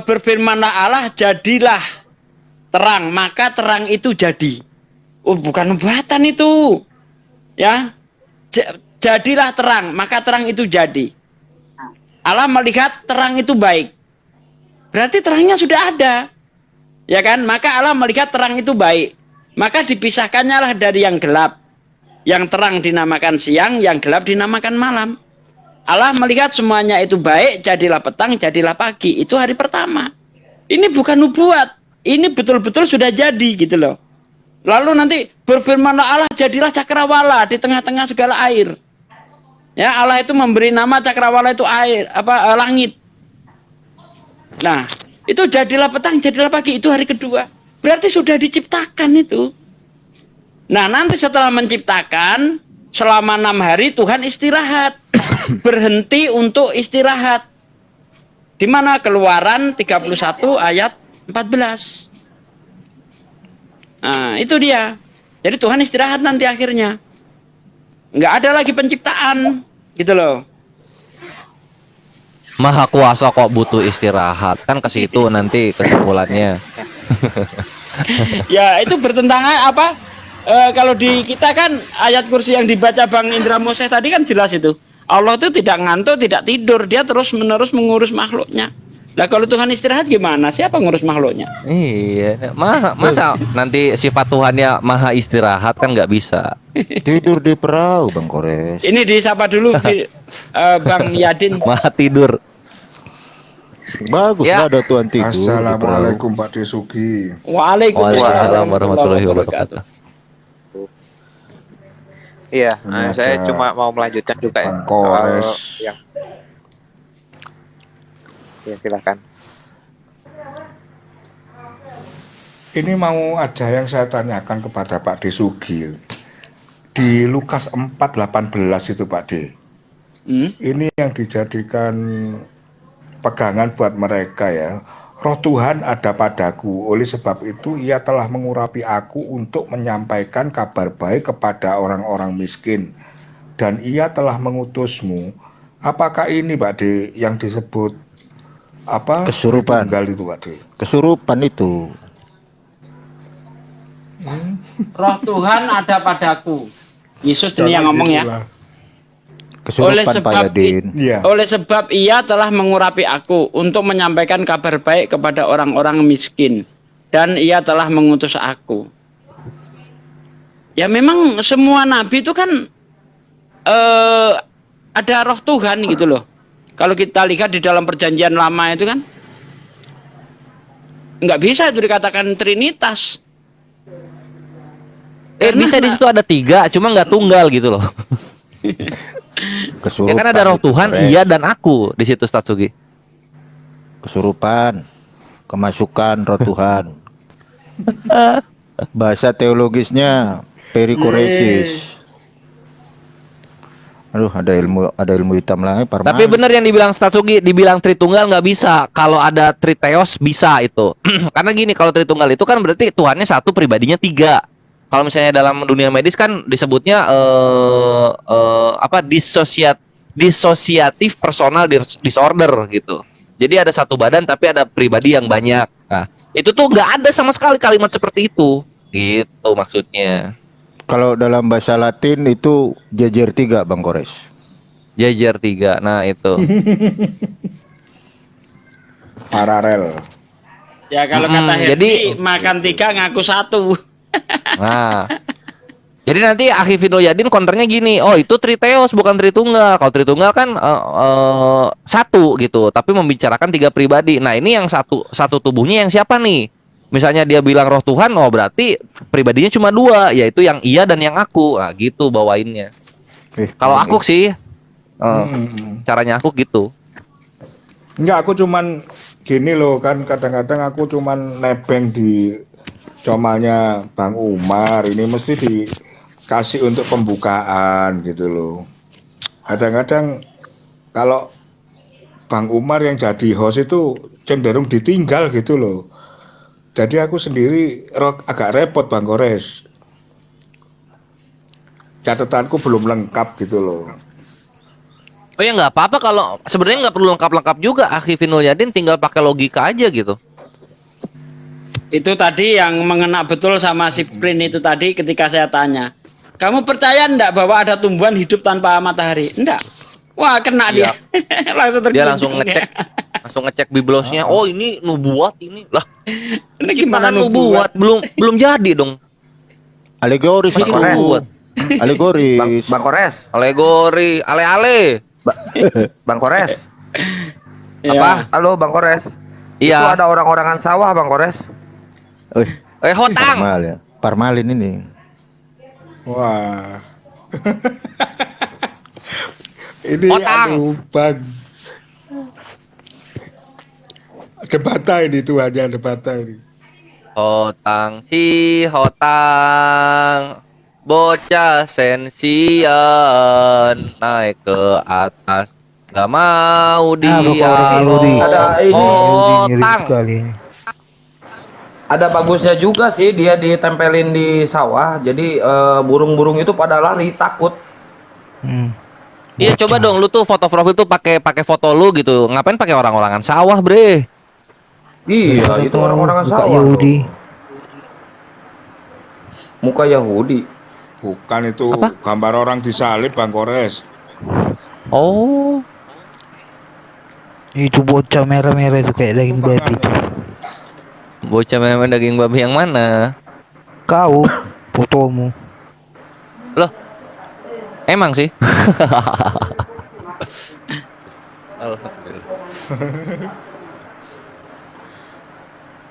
berfirmanlah Allah, jadilah terang, maka terang itu jadi. Oh bukan nubuatan itu. Ya. Jadilah terang, maka terang itu jadi. Allah melihat terang itu baik. Berarti terangnya sudah ada. Ya kan? Maka Allah melihat terang itu baik. Maka dipisahkannya lah dari yang gelap. Yang terang dinamakan siang, yang gelap dinamakan malam. Allah melihat semuanya itu baik, jadilah petang, jadilah pagi. Itu hari pertama. Ini bukan nubuat. Ini betul-betul sudah jadi gitu loh. Lalu nanti berfirmanlah Allah, jadilah cakrawala di tengah-tengah segala air. Ya, Allah itu memberi nama cakrawala itu air, langit. Nah, itu jadilah petang, jadilah pagi, itu hari kedua. Berarti sudah diciptakan itu. Nah, nanti setelah menciptakan, selama 6 hari Tuhan istirahat. Berhenti untuk istirahat. Di mana Keluaran 31 ayat 14. Nah, itu dia. Jadi Tuhan istirahat nanti akhirnya. Nggak ada lagi penciptaan, gitu loh. Maha kuasa kok butuh istirahat, kan ke situ nanti kesimpulannya. Ya itu bertentangan apa? Kalau di kita kan ayat kursi yang dibaca Bang Indra Moseh tadi kan jelas itu. Allah itu tidak ngantuk, tidak tidur, dia terus menerus mengurus makhluknya. Lah kalau Tuhan istirahat gimana? Siapa ngurus makhluknya? Iya, masa nanti sifat Tuhannya maha istirahat kan nggak bisa. Tidur di perahu Bang Kores. Ini disapa dulu Bang Yadin. Maha tidur. Bagus Ya. ada Tuhan tidur di perahu. Assalamualaikum Pak Desuki. Waalaikumsalam warahmatullahi wabarakatuh. Iya, Ini saya ada cuma mau melanjutkan juga ya Bang soal Kores. yang ya silakan. Ini mau aja yang saya tanyakan kepada Pak Desuki. Di Lukas 4:18 itu Pak D. Ini yang dijadikan pegangan buat mereka ya. Roh Tuhan ada padaku, oleh sebab itu ia telah mengurapi aku untuk menyampaikan kabar baik kepada orang-orang miskin. Dan ia telah mengutusmu. Apakah ini Pak D yang disebut apa? Kesurupan. Tritunggal itu Pak D? Kesurupan itu. Roh Tuhan ada padaku. Yesus ini yang ngomong ya. Itulah. Oleh Kesurupan Pak sebab Yadin. Iya. Oleh sebab ia telah mengurapi aku untuk menyampaikan kabar baik kepada orang-orang miskin, dan ia telah mengutus aku. Ya memang semua nabi itu kan ada roh Tuhan gitu loh. Kalau kita lihat di dalam perjanjian lama itu kan Nggak bisa itu dikatakan trinitas. Bisa di situ ada 3, cuma nggak tunggal gitu loh. Ya kan ada roh Tuhan, iya dan aku di situ Statsugi. Kesurupan, kemasukan roh Tuhan. Bahasa teologisnya perikoresis. Aduh, ada ilmu hitam lagi. Tapi benar yang dibilang Statsugi, dibilang Tritunggal nggak bisa. Kalau ada Triteos bisa itu. Karena gini, kalau Tritunggal itu kan berarti Tuhannya satu, pribadinya 3. Kalau misalnya dalam dunia medis kan disebutnya dissociative personal disorder gitu. Jadi ada satu badan tapi ada pribadi yang banyak. Nah, itu tuh nggak ada sama sekali kalimat seperti itu. Gitu maksudnya. Kalau dalam bahasa Latin itu jejer 3, Bang Kores. Jejer 3. Nah, itu. Paralel. Ya kalau kata Herdi, jadi makan 3 ngaku 1. Nah, jadi nanti Akhifino Yadin konternya gini, oh itu Triteos bukan Tritunggal. Kalau Tritunggal kan satu gitu, tapi membicarakan 3 pribadi. Nah ini yang satu tubuhnya yang siapa nih? Misalnya dia bilang roh Tuhan, oh berarti pribadinya cuma 2, yaitu yang iya dan yang aku. Nah gitu bawainnya. Kalau aku sih, caranya aku gitu. Enggak, aku cuman gini loh kan, kadang-kadang aku cuman nebeng di comalnya Bang Umar, ini mesti dikasih untuk pembukaan gitu loh. Kadang-kadang kalau Bang Umar yang jadi host itu cenderung ditinggal gitu loh. Jadi aku sendiri agak repot Bang Kores. Catatanku belum lengkap gitu loh. Oh ya nggak apa-apa, kalau sebenarnya nggak perlu lengkap-lengkap juga. Akhifinul Yadin tinggal pakai logika aja gitu. Itu tadi yang mengena betul sama si Prin itu tadi ketika saya tanya, kamu percaya enggak bahwa ada tumbuhan hidup tanpa matahari? Enggak. Wah, kena dia. Langsung Dia langsung ngecek biblosnya. Oh, ini nubuat ini. Lah. Ini gimana nubuat? Belum jadi dong. Alegoris Masih itu. nubuat. Alegoris. Bang Kores, Alegori, ale-ale. Bang Kores. Apa? Halo Bang Kores. Iya. Itu ada orang-orangan sawah Bang Kores. Hotang. Parmal ya. Parmalin ini. Wah. Ini Hotang. Bang. Debata ini tuh hanya debata ini. Hotang bocah sensian naik ke atas, gak mau dia. Ada ini. Hotang. Ada bagusnya juga sih, dia ditempelin di sawah, jadi burung-burung itu pada lari takut. Iya, coba dong lu tuh foto profil tuh pakai foto lu gitu. Ngapain pakai orang-orangan sawah, bre? Iya, itu orang-orangan sawah. Yahudi. Muka Yahudi. Bukan itu gambar orang disalib Bang Kores. Oh. Itu bocah merah-merah itu kayak daging babi itu. Bocah memang daging babi yang mana? Kau, fotomu. Loh, emang sih.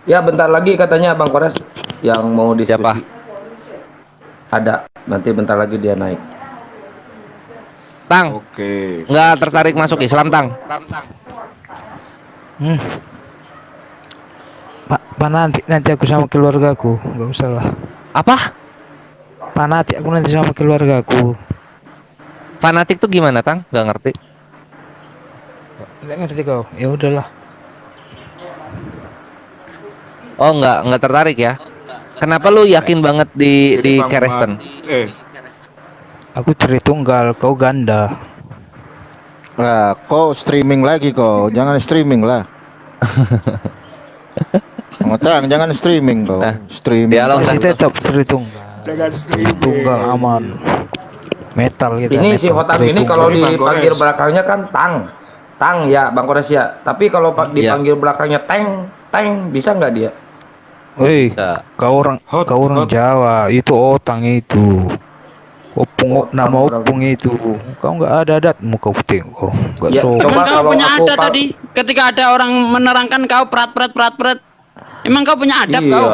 Ya bentar lagi katanya Bang Kores yang mau diskusi. Siapa? Ada, nanti bentar lagi dia naik. Tang. Oke. Nggak tertarik masuk Islam, Tang? Pak nanti aku sama keluargaku, nggak usah lah. Apa? Nanti aku nanti sama keluargaku. Fanatik tuh gimana, Tang? Nggak ngerti. Nggak ngerti kau? Ya udahlah. Oh, nggak tertarik ya? Kenapa lu yakin banget di Keresten? Aku Tritunggal, kau ganda. Nah, kau streaming lagi kau. Jangan streaming lah. Ngotang, jangan streaming kau. Streaming. Masih tetap Tritunggal. Jangan streaming. Tunggal aman. Metal gitu. Ini si Hotang ini kalau dipanggil belakangnya kan Tang ya Bang Kores ya. Tapi kalau dipanggil belakangnya Teng, bisa nggak dia? Woi, kau orang Jawa, itu Otang itu. Nama opung itu. Kau nggak ada adatmu kau tengok kau. Nggak Ya, sopan. emang kau punya adat tadi ketika ada orang menerangkan kau prat. Emang kau punya adab Iya. kau?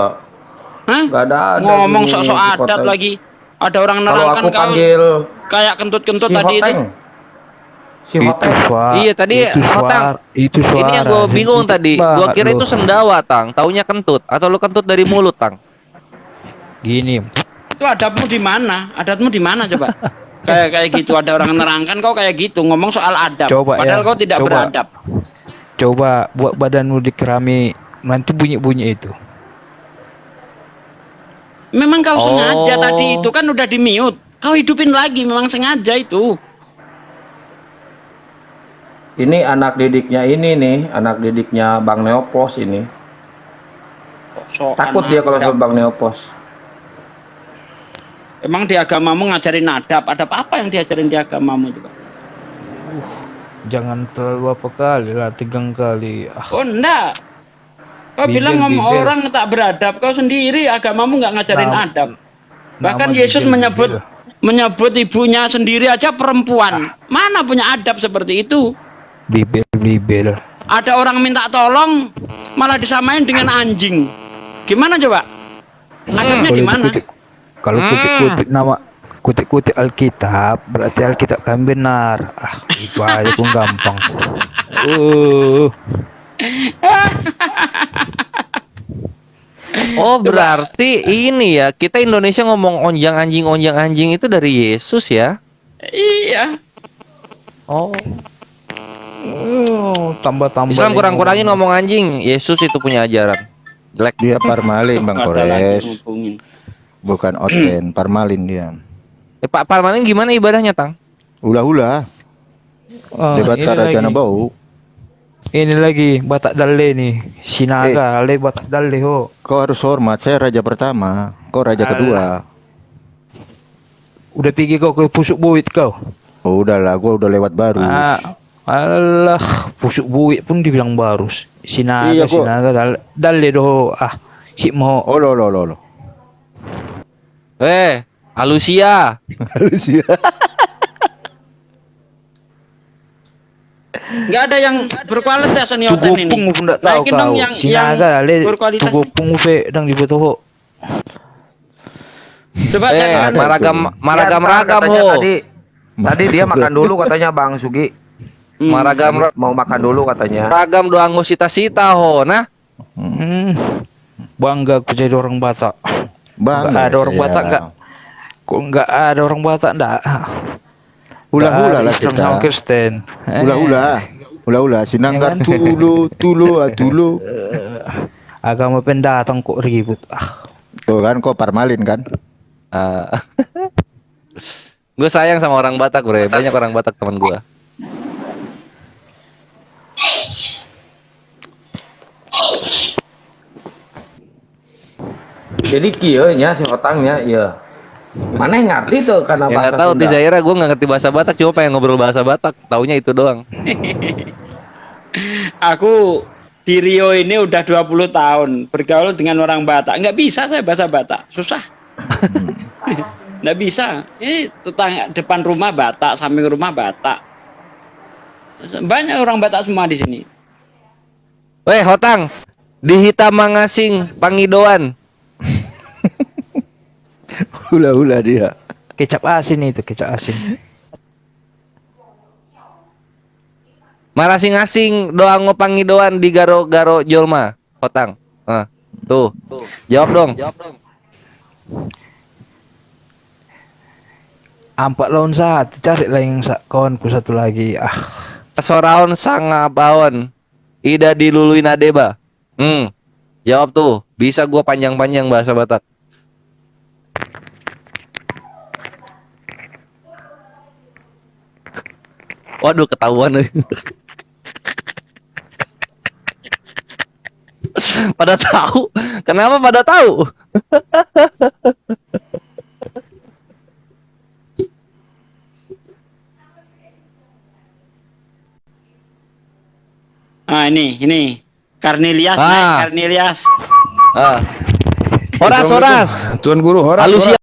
Hah? Gak ada Ngomong ini sok-sok si adat Hoteng. lagi. Ada orang Kalau nerangkan aku kau panggil kayak kentut-kentut si tadi itu. Hoteng. Si Itu Hoteng. Iya tadi itu Hotang. itu Ini yang gue suara bingung sensitif tadi. Gue banget kira loh. itu sendawa, Tang. Taunya kentut. Atau lu kentut dari mulut, Tang? Gini, Itu adabmu di mana? Adatmu di mana coba? Kayak gitu ada orang nerangkan kau kayak gitu ngomong soal adab. Coba Padahal ya, kau tidak coba. beradab. coba buat badanmu dikerami, nanti bunyi-bunyi itu. Memang kau sengaja Oh. tadi itu kan udah di mute. Kau hidupin lagi memang sengaja itu. Ini anak didiknya ini nih, anak didiknya Bang Neopos ini. Sokan Takut dia kalau adab. sama Bang Neopos. Emang di agamamu ngajarin adab? Adab apa yang diajarin di agamamu juga? Jangan terlalu apa kali lah, tegang kali. Ah, Oh enggak. Kau Bibir, bilang ngomong bibir. orang tak beradab, kau sendiri agamamu nggak ngajarin Nam- adab. Bahkan nama Yesus bibir, menyebut ibunya sendiri aja perempuan. Mana punya adab seperti itu? bibir. Ada orang minta tolong malah disamain dengan anjing. Gimana coba? Adabnya di mana? Kalau kutip-kutip nama, kutip-kutip Alkitab, berarti Alkitab kan benar. Ah, itu aja pun gampang. Oh, berarti ini ya. Kita Indonesia ngomong onjang anjing itu dari Yesus ya? Iya. Oh. Tambah-tambah. Islam kurang-kurangin ngomong anjing. Yesus itu punya ajaran. Jelek. Dia parmalin Bang Ada lagi Kores, ngomongin. bukan oten, parmalin dia. Pak Parmanin gimana ibadahnya, Tang? Hula-hula, debat ini Raja lagi. Bau. Ini lagi Batak Dalle nih, Sinaga, Ale Batak Dalle ho. Kau harus hormat, saya raja pertama, kau raja kedua. Udah pergi kau ke Pusuk Buit kau? Oh, udahlah, gua udah lewat baru. Alah, Pusuk Buit pun dibilang baru. Sinaga, Iya, kok. Sinaga Dalle doh. Ah, si mo. Oh, lo. Alusia. Nggak ada yang berkualitas nih hotel ini. Tugopung pun tak tahu Naikin dong kau. yang Sinaga Ale berkualitas. Tugopung pe dang di betoho. Coba carikan. Maragam-ragam Katanya ho. Tadi dia makan dulu katanya Bang Sugi. Maragam Mau makan dulu katanya. ragam doang sita-sita ho. Nah, Bangga aku jadi orang Batak. Bang, Nggak ada orang Batak enggak? Kok enggak ada orang Batak enggak? Hula-hula lah Islam kita. sama Kristen. Hula-hula, Sinanggar tulu. Agama pendatang kok ribut. Tuh kan, kau parmalin kan? gue sayang sama orang Batak, bre. Banyak orang Batak teman gue. Jadi kieu nya si Hotangnya iya. Mana yang ngerti tuh karena Ya nggak tahu di Zaira, gue nggak ngerti bahasa Batak, cuma pengen ngobrol bahasa Batak. Taunya itu doang. Aku di Rio ini udah 20 tahun bergaul dengan orang Batak. Nggak bisa saya bahasa Batak, susah. Nggak bisa. Ini tetangga depan rumah Batak, samping rumah Batak. Banyak orang Batak semua di sini. Weh, Hotang. Di Hitamangasing, Pangidoan. Hula-hula dia. Kecap asin itu, kecap asin. Marasing-asing doang Pangidoan di Garo-Garo Jolma, Hotang. Tuh. Jawab dong. Ampak lawan satu, cari lah yang kawanku satu lagi. Soraon Sangabaon. Ida diluluin adeba. Jawab tuh. Bisa gua panjang-panjang bahasa Batak. Waduh, ketahuan. Pada tahu? Kenapa pada tahu? Ini Karnelias, naik Karnelias. Horas. Tuan Guru, horas. Alusia